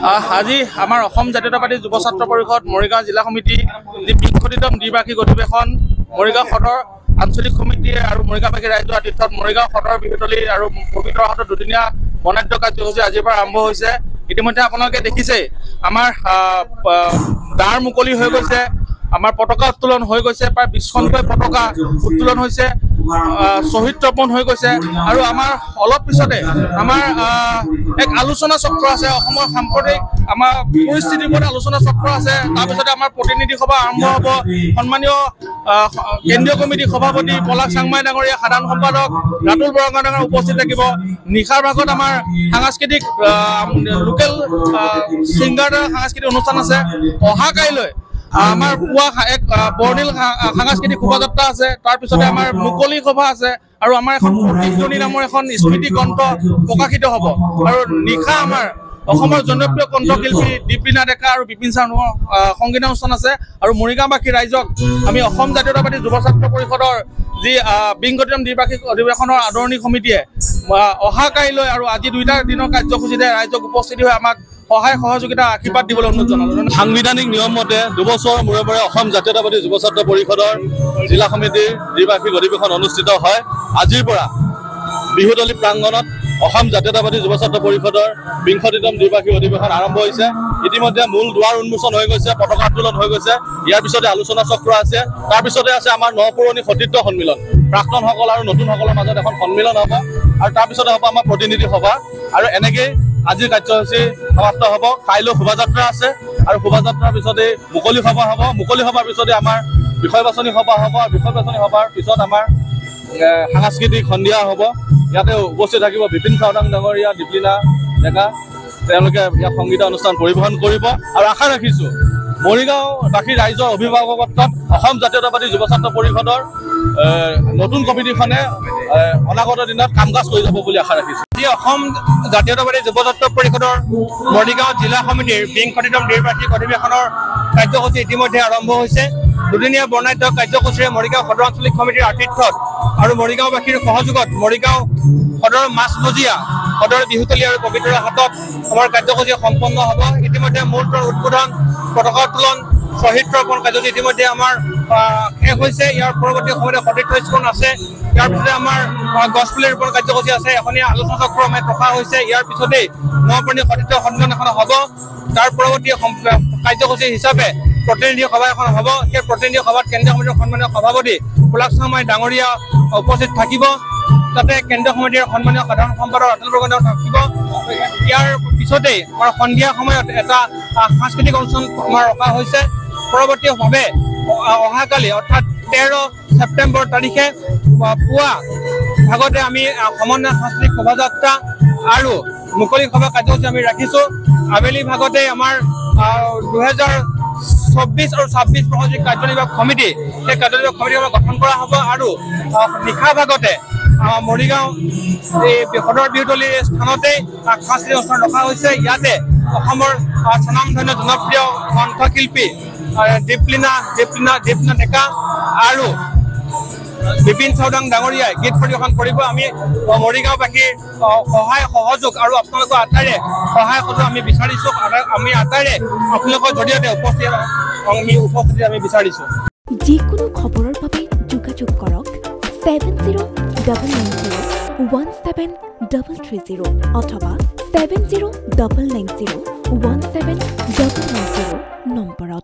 আজি আমাৰ অসম জাতীয়তাবাদী যুৱ ছাত্ৰ পৰিষদ মৰিগাঁও জিলা সমিতি যি বিংশতিতম দ্বিবাৰ্ষিক অধিৱেশন মৰিগাঁও সদৰ আঞ্চলিক সমিতিয়ে আৰু মৰিগাঁওবাসী ৰাইজৰ আতিথ্যত মৰিগাঁও সদৰ বিহুতলী আৰু পবিত্ৰ হাটত দুদিনীয়া বৰ্ণাঢ্য কাৰ্যসূচী আজিৰ পৰা আৰম্ভ হৈছে। ইতিমধ্যে আপোনালোকে দেখিছে আমাৰ দ্বাৰ মুকলি হৈ গৈছে, আমাৰ পতাকা উত্তোলন হৈ গৈছে, প্ৰায় 20খনকৈ পতাকা উত্তোলন হৈছে, শ্বহীদ তৰ্পণ হৈ গৈছে আৰু আমাৰ অলপ পিছতে আমাৰ এক আলোচনা চক্ৰ আছে। অসমৰ সাম্প্ৰতিক আমাৰ পৰিস্থিতিৰ ওপৰত আলোচনা চক্ৰ আছে। তাৰপিছতে আমাৰ প্ৰতিনিধি সভা আৰম্ভ হ'ব। সন্মানীয় কেন্দ্ৰীয় কমিটিৰ সভাপতি পলাশ চাংমাই ডাঙৰীয়া, সাধাৰণ সম্পাদক ৰাতুল বৰগোহাঁই ডাঙৰীয়া উপস্থিত থাকিব। নিশাৰ ভাগত আমাৰ সাংস্কৃতিক লোকেল ছিংগাৰৰ সাংস্কৃতিক অনুষ্ঠান আছে। অহা কাইলৈ আমাৰ পুৱা এক বৰ্ণিল সাংস্কৃতিক শোভাযাত্ৰা আছে। তাৰপিছতে আমাৰ মুকলি সভা আছে আৰু আমাৰ এখন প্ৰতিধ্বনি নামৰ এখন স্মৃতি গ্ৰন্থ প্ৰকাশিত হ'ব। আৰু নিশা আমাৰ অসমৰ জনপ্ৰিয় কণ্ঠশিল্পী দীপলিনা ডেকা আৰু বিপিন চানুৰ সংগীতানুষ্ঠান আছে। আৰু মৰিগাঁওবাসী ৰাইজক আমি অসম জাতীয়তাবাদী যুৱ ছাত্ৰ পৰিষদৰ যি বিংশতিতম দ্বিবাৰ্ষিক অধিৱেশনৰ আদৰণি সমিতিয়ে অহা কাইলৈ আৰু আজি 2টা দিনৰ কাৰ্যসূচীতে ৰাইজক উপস্থিত হৈ আমাক সহায় সহযোগিতা আশীৰ্বাদ দিবলৈ অনুৰোধ জনালোঁ। সাংবিধানিক নিয়ম মতে 2 বছৰৰ মূৰে মূৰে অসম জাতীয়তাবাদী যুৱ ছাত্ৰ পৰিষদৰ জিলা সমিতিৰ দ্বিবাৰ্ষিক অধিৱেশন অনুষ্ঠিত হয়। আজিৰ পৰা বিহুতলী প্ৰাংগণত অসম জাতীয়তাবাদী যুৱ ছাত্ৰ পৰিষদৰ বিংশতিতম দ্বিবাৰ্ষিক অধিৱেশন আৰম্ভ হৈছে। ইতিমধ্যে মূল দুৱাৰ উন্মোচন হৈ গৈছে, পতাকা উত্তোলন হৈ গৈছে। ইয়াৰ পিছতে আলোচনা চক্ৰ আছে। তাৰপিছতে আছে আমাৰ নপুৰণি সতীৰ্থ সন্মিলন, প্ৰাক্তনসকল আৰু নতুনসকলৰ মাজত এখন সন্মিলন হ'ব। আৰু তাৰপিছতে হ'ব আমাৰ প্ৰতিনিধি সভা। আৰু এনেকেই আজিৰ কাৰ্যসূচী সমাপ্ত হ'ব। কাইলৈ শোভাযাত্ৰা আছে আৰু শোভাযাত্ৰাৰ পিছতে মুকলি সভা হ'ব। মুকলি সভাৰ পিছতে আমাৰ বিষয় বাছনি সভা হ'ব। বিষয় বাছনি সভাৰ পিছত আমাৰ সাংস্কৃতিক সন্ধিয়া হ'ব। ইয়াতে উপস্থিত থাকিব বিপিন চাউদাং ডাঙৰীয়া, দীপলিনা ডেকা, তেওঁলোকে ইয়াত সংগীত অনুষ্ঠান পৰিৱেশন কৰিব। আৰু আশা ৰাখিছোঁ মৰিগাঁওবাসী ৰাইজৰ অভিভাৱকত্বত অসম জাতীয়তাবাদী যুৱ ছাত্ৰ পৰিষদৰ নতুন কমিটিখনে অনাগত দিনত কাম কাজ কৰি যাব বুলি আশা ৰাখিছোঁ। আজি অসম জাতীয়তাবাদী যুৱ ছাত্ৰ পৰিষদৰ মৰিগাঁও জিলা সমিতিৰ বিংশতিতম দ্বিবাৰ্ষিক অধিৱেশনৰ কাৰ্যসূচী ইতিমধ্যে আৰম্ভ হৈছে। দুদিনীয়া বৰ্ণাঢ্য কাৰ্যসূচীৰে মৰিগাঁও সদৰ আঞ্চলিক সমিতিৰ আতিথ্যত আৰু মৰিগাঁওবাসীৰ সহযোগত মৰিগাঁও সদৰ মাছমজিয়া সদৰ বিহুতলী আৰু পবিত্ৰ হাটত আমাৰ কাৰ্যসূচী সম্পন্ন হ'ব। ইতিমধ্যে মূৰ্তৰ উদ্বোধন, পতাকা উত্তোলন, শ্বহীদ তৰ্পণ কাৰ্যসূচী ইতিমধ্যে আমাৰ শেষ হৈছে। ইয়াৰ পৰৱৰ্তী সময়ত সতীৰ্থ স্কুল আছে। ইয়াৰ পিছতে আমাৰ গছপুলি ৰোপণ কাৰ্যসূচী আছে। এখনীয়া আলোচনা চক্ৰ আমাৰ ৰখা হৈছে। ইয়াৰ পিছতেই নপুৰণি সতীৰ্থ সন্মিলন এখন হ'ব। তাৰ পৰৱৰ্তী কাৰ্যসূচী হিচাপে প্ৰতিনিধি সভা এখন হ'ব। সেই প্ৰতিনিধি সভাত কেন্দ্ৰীয় কমিটিৰ সন্মানীয় সভাপতি পলাশ চাংমাই ডাঙৰীয়া উপস্থিত থাকিব। তাতে কেন্দ্ৰীয় সমিতিৰ সন্মানীয় সাধাৰণ সম্পাদক ৰাতুল বৰগোহাঁই থাকিব। ইয়াৰ পিছতেই আমাৰ সন্ধিয়া সময়ত এটা সাংস্কৃতিক অনুষ্ঠান আমাৰ ৰখা হৈছে। পৰৱৰ্তীভাৱে অহাকালি অৰ্থাৎ 13 ছেপ্টেম্বৰ তাৰিখে পুৱা ভাগতে আমি সমন্বয় সাংস্কৃতিক শোভাযাত্ৰা আৰু মুকলি সভা কাৰ্যসূচী আমি ৰাখিছোঁ। আবেলি ভাগতে আমাৰ 2024 আৰু 26 যি কাৰ্যনিৰ্বাহক সমিতি, সেই কাৰ্যনিৰ্বাহক সমিতি গঠন কৰা হ'ব। আৰু নিশা ভাগতে মৰিগাঁও এই সদৰ বিহুতলীৰ স্থানতেই সাংস্কৃতিক অনুষ্ঠান ৰখা হৈছে। ইয়াতে অসমৰ স্বনামধন্য জনপ্ৰিয় কণ্ঠশিল্পী দীপলিনা ডেকা আৰু বিপিন চাউদাং ডাঙৰীয়াই গীত পৰিৱেশন কৰিব। আমি মৰিগাঁওবাসীৰ সহায় সহযোগ আৰু আপোনালোকৰ আটাইৰে সহায় সহযোগ আমি বিচাৰিছোঁ। আমি আটাইৰে আপোনালোকৰ জৰিয়তে উপস্থিতি আমি বিচাৰিছোঁ। যিকোনো খবৰৰ বাবে যোগাযোগ কৰক 7099017330 অথবা 7099017990 নম্বৰত।